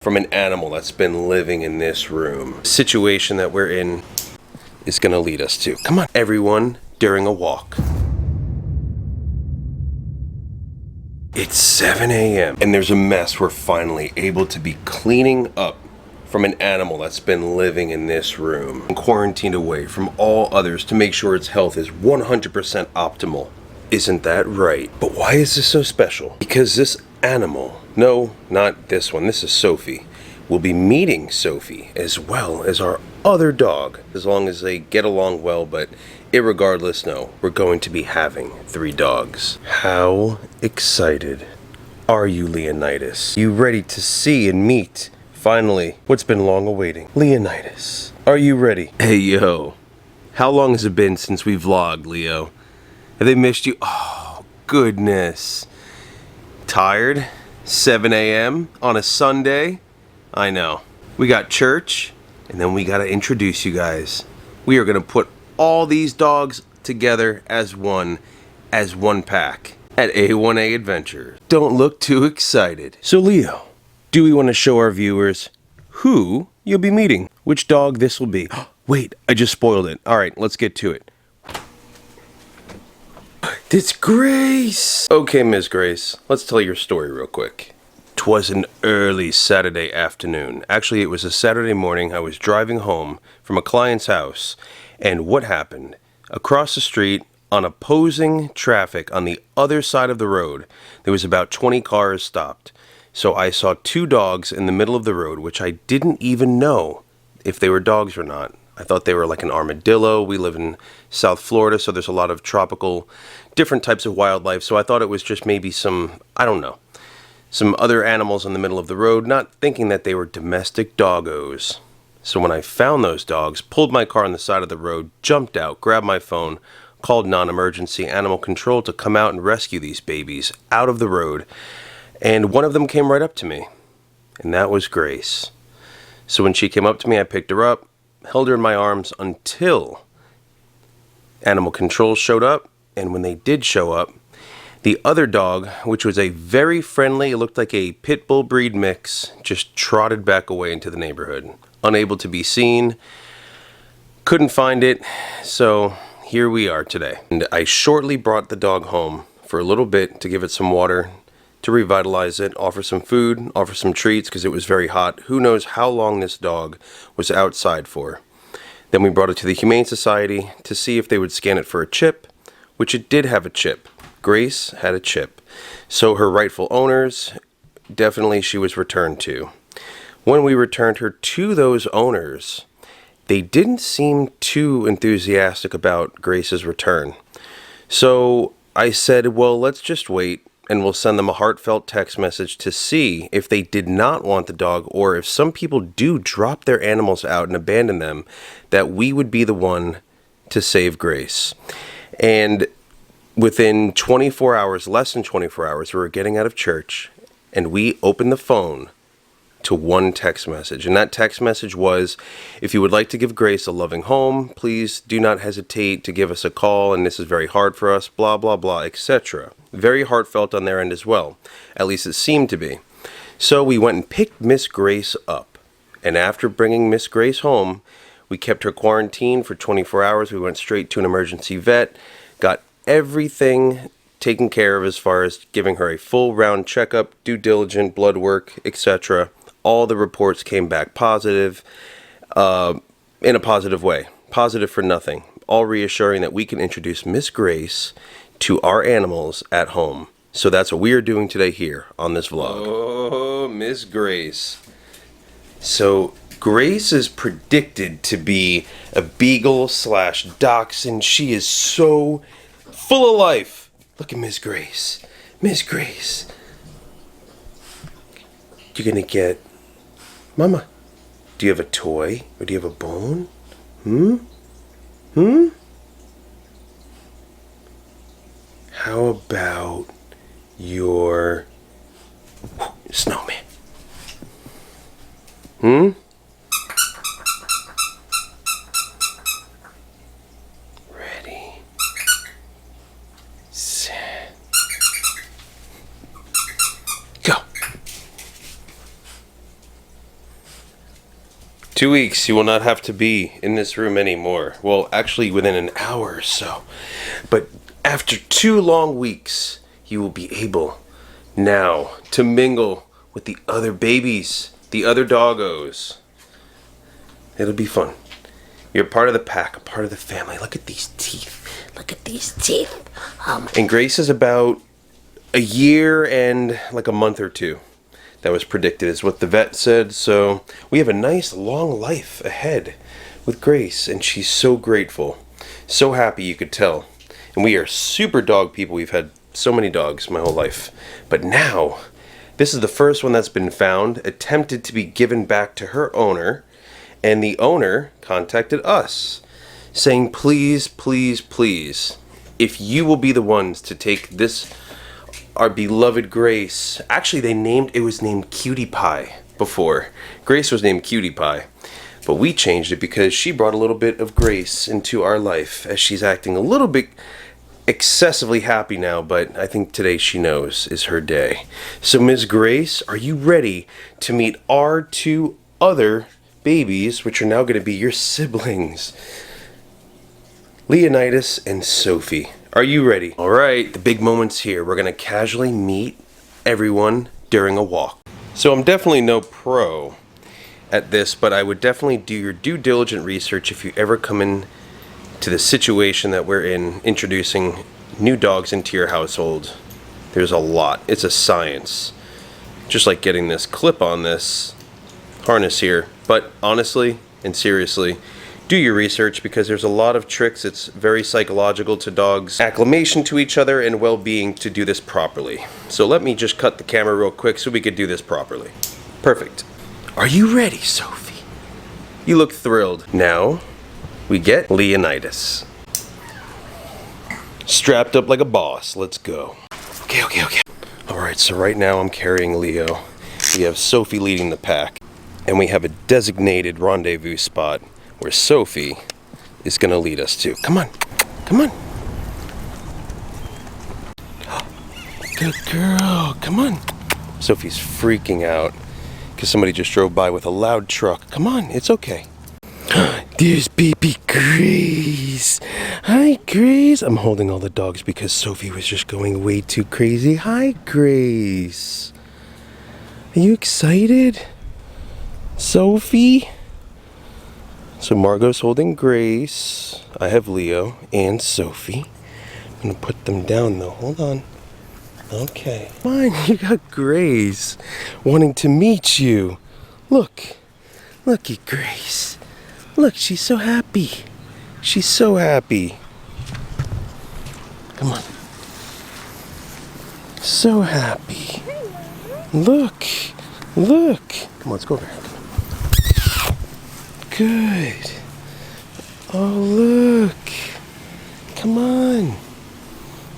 from an animal that's been living in this room. The situation that we're in is gonna lead us to. Come on, everyone, during a walk. It's 7 a.m. and there's a mess we're finally able to be cleaning up from an animal that's been living in this room, quarantined away from all others to make sure its health is 100% optimal. Isn't that right? But why is this so special? Because this animal, no, not this one, this is Sophie, will be meeting Sophie as well as our other dog, as long as they get along well, but irregardless, no, we're going to be having 3 dogs. How excited are you, Leonidas? You ready to see and meet, finally, what's been long awaiting? Leonidas, are you ready? Hey, yo, how long has it been since we vlogged, Leo? Have they missed you? Oh, goodness. Tired? 7 a.m. on a Sunday? I know. We got church, and then we gotta introduce you guys. We are gonna put all these dogs together as one pack at A1A Adventures. Don't look too excited. So Leo, do we want to show our viewers who you'll be meeting? Which dog this will be? Wait, I just spoiled it. All right, let's get to it. It's Grace! Okay, Miss Grace, let's tell your story real quick. 'Twas an early Saturday afternoon. Actually, it was a Saturday morning. I was driving home from a client's house, and what happened? Across the street, on opposing traffic on the other side of the road, there was about 20 cars stopped. So I saw 2 dogs in the middle of the road, which I didn't even know if they were dogs or not. I thought they were like an armadillo. We live in South Florida, so there's a lot of tropical, different types of wildlife. So I thought it was just maybe some, I don't know, some other animals in the middle of the road, not thinking that they were domestic doggos. So when I found those dogs, pulled my car on the side of the road, jumped out, grabbed my phone, called non-emergency animal control to come out and rescue these babies out of the road. And one of them came right up to me, and that was Grace. So when she came up to me, I picked her up, held her in my arms until animal control showed up. And when they did show up, the other dog, which was a very friendly, it looked like a pit bull breed mix, just trotted back away into the neighborhood, unable to be seen. Couldn't find it, so here we are today. And I shortly brought the dog home for a little bit to give it some water, to revitalize it, offer some food, offer some treats because it was very hot. Who knows how long this dog was outside for. Then we brought it to the Humane Society to see if they would scan it for a chip, which it did have a chip. Grace had a chip. So her rightful owners, definitely she was returned to. When we returned her to those owners, they didn't seem too enthusiastic about Grace's return. So I said, well, let's just wait, and we'll send them a heartfelt text message to see if they did not want the dog, or if some people do drop their animals out and abandon them, that we would be the one to save Grace. And within 24 hours, less than 24 hours, we were getting out of church, and we opened the phone to one text message. And that text message was, if you would like to give Grace a loving home, please do not hesitate to give us a call, and this is very hard for us, blah, blah, blah, etc. Very heartfelt on their end as well. At least it seemed to be. So we went and picked Miss Grace up. And after bringing Miss Grace home, we kept her quarantined for 24 hours. We went straight to an emergency vet, got everything taken care of as far as giving her a full round checkup, due diligent blood work, etc. All the reports came back positive, in a positive way. Positive for nothing. All reassuring that we can introduce Miss Grace to our animals at home. So that's what we are doing today here on this vlog. Oh, Miss Grace. So Grace is predicted to be a beagle / dachshund. She is so full of life. Look at Miss Grace. Miss Grace. You're gonna get... Mama, do you have a toy? Or do you have a bone? How about your snowman? Ready, set, go. 2 weeks, you will not have to be in this room anymore. Well, actually within an hour or so. But after 2 long weeks, you will be able now to mingle with the other babies, the other doggos. It'll be fun. You're part of the pack, a part of the family. Look at these teeth. Look at these teeth. And Grace is about a year and like a month or 2. That was predicted, is what the vet said. So we have a nice long life ahead with Grace, and she's so grateful. So happy, you could tell. And we are super dog people. We've had so many dogs my whole life. But now, this is the first one that's been found, attempted to be given back to her owner. And the owner contacted us, saying, please, please, please, if you will be the ones to take this, our beloved Grace. Actually, it was named Cutie Pie before. Grace was named Cutie Pie. But we changed it because she brought a little bit of Grace into our life, as she's acting a little bit excessively happy now, but I think today she knows is her day. So Ms. Grace, are you ready to meet our 2 other babies, which are now going to be your siblings, Leonidas and Sophie? Are you ready? All right, the big moment's here. We're going to casually meet everyone during a walk. So I'm definitely no pro at this, but I would definitely do your due diligent research if you ever come in to the situation that we're in, introducing new dogs into your household. There's a lot. It's a science. Just like getting this clip on this harness here. But honestly and seriously, do your research, because there's a lot of tricks. It's very psychological to dogs' acclimation to each other and well-being to do this properly. So let me just cut the camera real quick so we could do this properly. Perfect. Are you ready, Sophie? You look thrilled. Now, we get Leonidas. Strapped up like a boss. Let's go. Okay. Alright, so right now I'm carrying Leo. We have Sophie leading the pack. And we have a designated rendezvous spot where Sophie is going to lead us to. Come on. Good girl. Come on. Sophie's freaking out because somebody just drove by with a loud truck. Come on, it's okay. There's baby Grace. Hi, Grace. I'm holding all the dogs because Sophie was just going way too crazy. Hi, Grace. Are you excited? Sophie? So Margot's holding Grace. I have Leo and Sophie. I'm going to put them down though. Hold on. Okay. Come on, you got Grace wanting to meet you. Look at Grace. Look, she's so happy. She's so happy. Come on. So happy. Look. Come on, let's go over here. Good. Oh, look. Come on.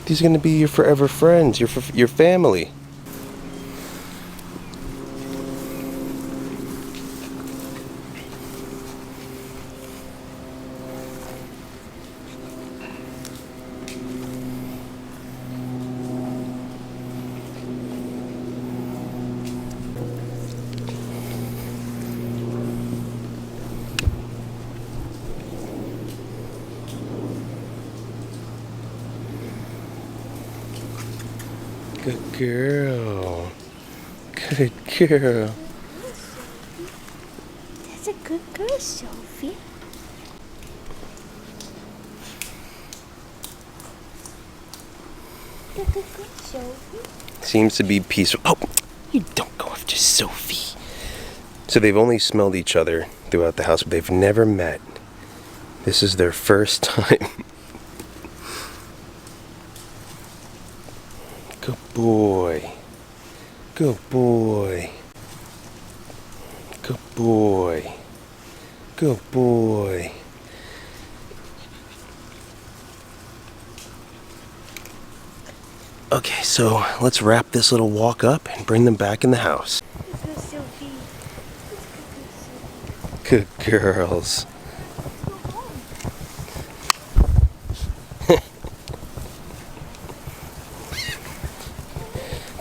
These are going to be your forever friends, your family. Good girl. Good girl. That's a good girl, Sophie. That's a good girl, Sophie. Seems to be peaceful. Oh, you don't go after Sophie. So they've only smelled each other throughout the house, but they've never met. This is their first time. Good boy. Good boy. Good boy. Good boy. Okay, so let's wrap this little walk up and bring them back in the house. Let's go, Sophie. Good girls.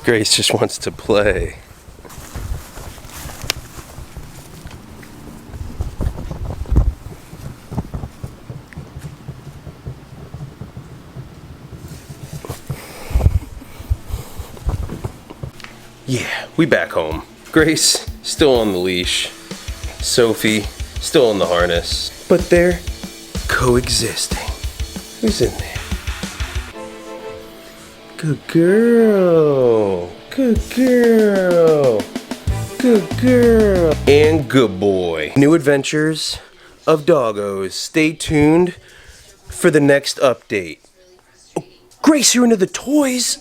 Grace just wants to play. Yeah, we back home. Grace, still on the leash. Sophie, still in the harness. But they're coexisting. Who's in there? Good girl. Good girl. Good girl. And good boy. New adventures of doggos. Stay tuned for the next update. Oh, Grace, you're into the toys.